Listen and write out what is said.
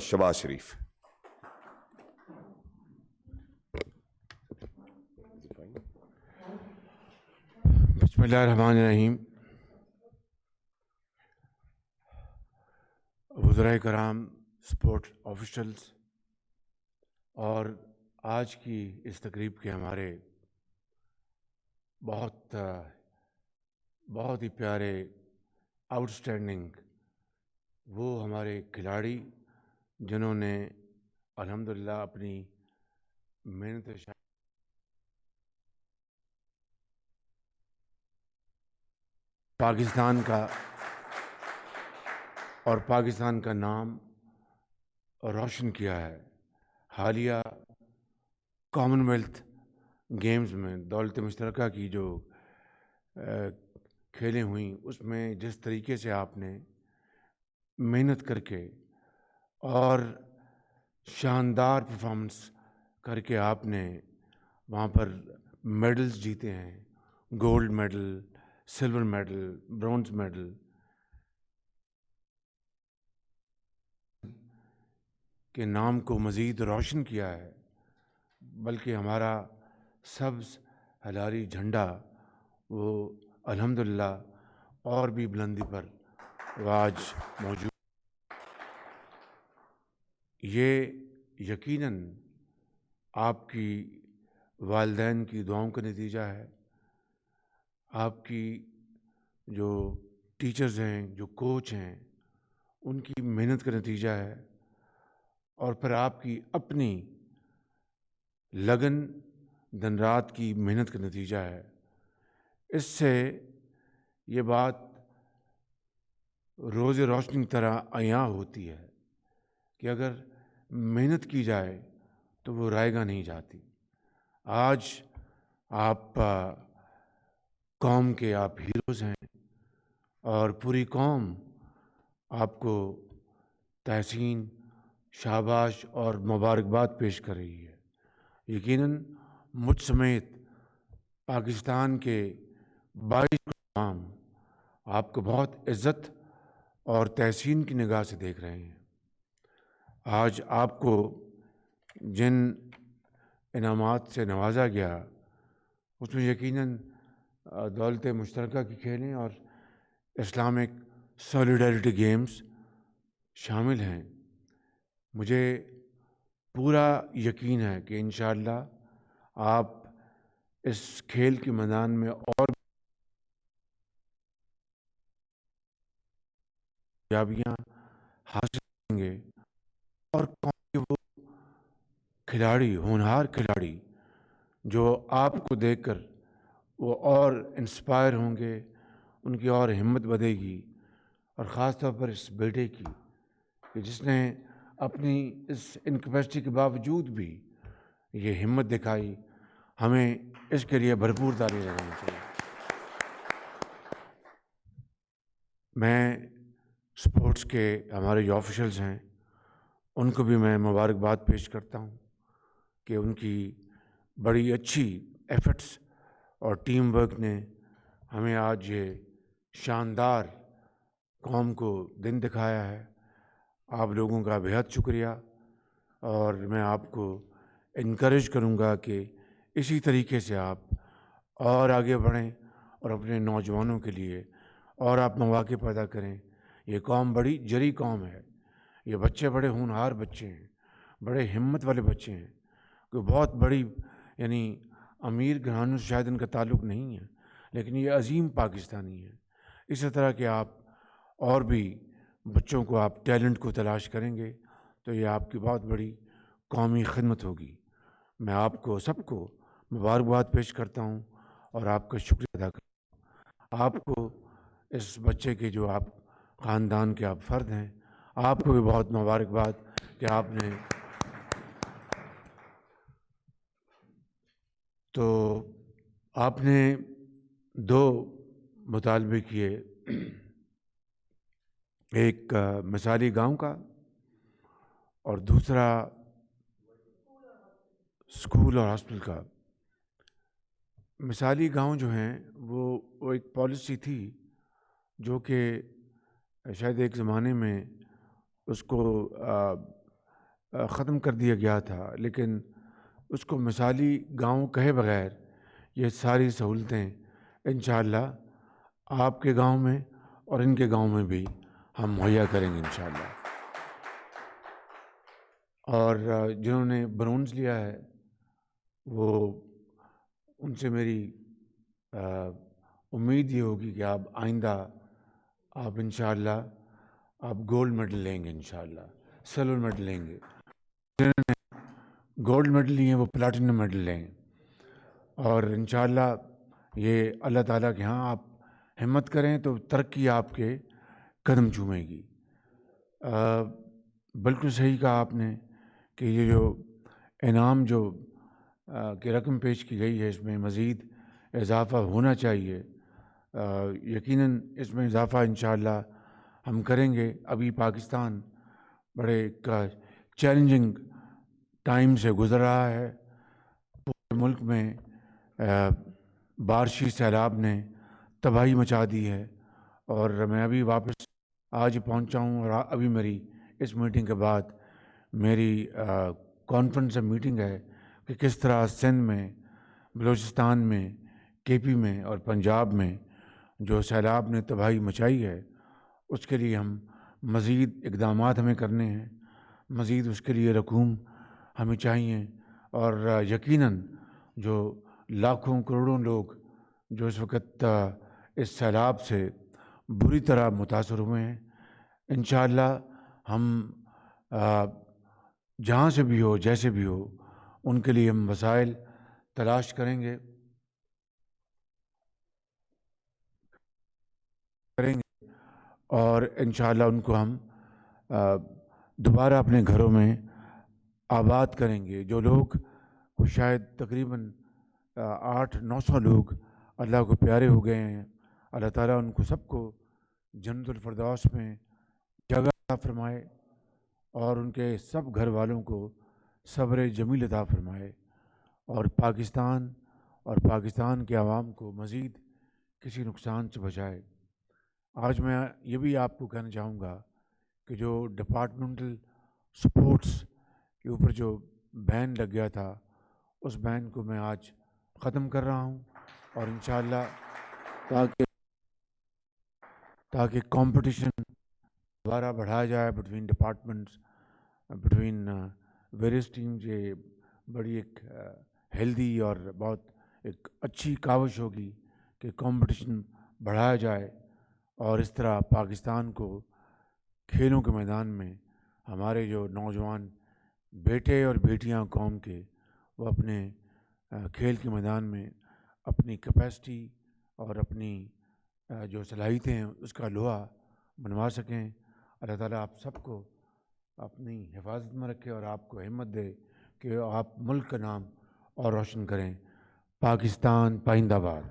شباز شریف. بسم اللہ الرحمن الرحیم. وزرائے کرام، اسپورٹ آفیشلز اور آج کی اس تقریب کے ہمارے بہت ہی پیارے آؤٹ اسٹینڈنگ وہ ہمارے کھلاڑی جنہوں نے الحمدللہ اپنی محنت پاکستان کا نام روشن کیا ہے. حالیہ کامن ویلتھ گیمز میں دولت مشترکہ کی جو کھیلیں ہوئیں اس میں جس طریقے سے آپ نے محنت کر کے اور شاندار پرفارمنس کر کے آپ نے وہاں پر میڈلز جیتے ہیں، gold medal, silver medal, bronze medal, کے نام کو مزید روشن کیا ہے، بلکہ ہمارا سبز ہلالی جھنڈا وہ الحمدللہ اور بھی بلندی پر آج موجود. یہ یقیناً آپ کی والدین کی دعاؤں کا نتیجہ ہے، آپ کی جو ٹیچرز ہیں، جو کوچ ہیں، ان کی محنت کا نتیجہ ہے، اور پھر آپ کی اپنی لگن دن رات کی محنت کا نتیجہ ہے. اس سے یہ بات روز روشنی کی طرح عیاں ہوتی ہے کہ اگر محنت کی جائے تو وہ رائے گاہ نہیں جاتی. آج آپ قوم کے آپ ہیروز ہیں اور پوری قوم آپ کو تحسین، شاباش اور مبارکباد پیش کر رہی ہے. یقیناً مجھ سمیت پاکستان کے 22 عوام آپ کو بہت عزت اور تحسین کی نگاہ سے دیکھ رہے ہیں. آج آپ کو جن انعامات سے نوازا گیا اس میں یقیناً دولت مشترکہ کی کھیلیں اور اسلامک سولیڈیرٹی گیمز شامل ہیں. مجھے پورا یقین ہے کہ انشاءاللہ آپ اس کھیل کے میدان میں اور کامیابیاں حاصل کریں گے، اور وہ کھلاڑی، ہونہار کھلاڑی جو آپ کو دیکھ کر وہ اور انسپائر ہوں گے، ان کی اور ہمت بڑھے گی. اور خاص طور پر اس بیٹے کی کہ جس نے اپنی اس انکیپیسٹی کے باوجود بھی یہ ہمت دکھائی. ہمیں اس کے لیے بھرپور تالی لگانی چاہیے. میں اسپورٹس کے ہمارے جو آفیشلز ہیں ان کو بھی میں مبارکباد پیش کرتا ہوں کہ ان کی بڑی اچھی ایفرٹس اور ٹیم ورک نے ہمیں آج یہ شاندار قوم کو دن دکھایا ہے. آپ لوگوں کا بہت شکریہ، اور میں آپ کو انکریج کروں گا کہ اسی طریقے سے آپ اور آگے بڑھیں اور اپنے نوجوانوں کے لیے اور آپ مواقع پیدا کریں. یہ قوم بڑی جری قوم ہے، یہ بچے بڑے ہونہار بچے ہیں، بڑے ہمت والے بچے ہیں. کوئی بہت بڑی یعنی امیر گھرانوں سے شاید ان کا تعلق نہیں ہے، لیکن یہ عظیم پاکستانی ہیں. اسی طرح کہ آپ اور بھی بچوں کو آپ ٹیلنٹ کو تلاش کریں گے تو یہ آپ کی بہت بڑی قومی خدمت ہوگی. میں آپ کو سب کو مبارکباد پیش کرتا ہوں اور آپ کا شکریہ ادا کرتا ہوں. آپ کو اس بچے کے جو آپ خاندان کے آپ فرد ہیں، آپ کو بھی بہت مبارکباد کہ آپ نے تو آپ نے 2 مطالبے کیے، ایک مثالی گاؤں کا اور دوسرا اسکول اور ہاسپٹل کا. مثالی گاؤں جو ہیں وہ ایک پالیسی تھی جو کہ شاید ایک زمانے میں اس کو ختم کر دیا گیا تھا، لیکن اس کو مثالی گاؤں کہے بغیر یہ ساری سہولتیں انشاءاللہ آپ کے گاؤں میں اور ان کے گاؤں میں بھی ہم مہیا کریں گے انشاءاللہ۔ اور جنہوں نے برونز لیا ہے وہ ان سے میری امید یہ ہوگی کہ آپ آئندہ آپ انشاءاللہ آپ گولڈ میڈل لیں گے، انشاءاللہ سلور میڈل لیں گے، جنہوں نے گولڈ میڈل لیے ہیں وہ پلاٹینم میڈل لیں گے، اور انشاءاللہ یہ اللہ تعالیٰ کے ہاں آپ ہمت کریں تو ترقی آپ کے قدم چومے گی۔ بالکل صحیح کہا آپ نے کہ یہ جو انعام جو کہ رقم پیش کی گئی ہے اس میں مزید اضافہ ہونا چاہیے، یقیناً اس میں اضافہ انشاءاللہ ہم کریں گے۔ ابھی پاکستان بڑے ایک چیلنجنگ ٹائم سے گزر رہا ہے، پورے ملک میں بارشی سیلاب نے تباہی مچا دی ہے، اور میں ابھی واپس آج پہنچا ہوں، اور ابھی میری اس میٹنگ کے بعد میری کانفرنس میٹنگ ہے کہ کس طرح سندھ میں، بلوچستان میں، کے پی میں اور پنجاب میں جو سیلاب نے تباہی مچائی ہے اس کے لیے ہم مزید اقدامات ہمیں کرنے ہیں، مزید اس کے لیے رقوم ہمیں چاہیے، اور یقیناً جو لاکھوں کروڑوں لوگ جو اس وقت اس سیلاب سے بری طرح متاثر ہوئے ہیں، انشاءاللہ ہم جہاں سے بھی ہو جیسے بھی ہو ان کے لیے ہم وسائل تلاش کریں گے اور انشاءاللہ ان کو ہم دوبارہ اپنے گھروں میں آباد کریں گے۔ جو لوگ کو شاید تقریباً 800-900 لوگ اللہ کو پیارے ہو گئے ہیں، اللہ تعالیٰ ان کو سب کو جنت الفردوس میں جگہ عطا فرمائے، اور ان کے سب گھر والوں کو صبر جمیل عطا فرمائے، اور پاکستان کے عوام کو مزید کسی نقصان سے بچائے۔ آج میں یہ بھی آپ کو کہنا چاہوں گا کہ جو ڈپارٹمنٹل سپورٹس کے اوپر جو بین لگ گیا تھا اس بین کو میں آج ختم کر رہا ہوں، اور انشاءاللہ تاکہ کمپٹیشن دوبارہ بڑھایا جائے between departments, between various teams, یہ بڑی ایک ہیلدی اور بہت ایک اچھی کاوش ہوگی کہ کمپٹیشن بڑھایا جائے، اور اس طرح پاکستان کو کھیلوں کے میدان میں ہمارے جو نوجوان بیٹے اور بیٹیاں قوم کے وہ اپنے کھیل کے میدان میں اپنی کیپیسٹی اور اپنی جو صلاحیتیں ہیں اس کا لوہا بنوا سکیں۔ اللہ تعالیٰ آپ سب کو اپنی حفاظت میں رکھے اور آپ کو ہمت دے کہ آپ ملک کا نام اور روشن کریں۔ پاکستان پائندہ باد۔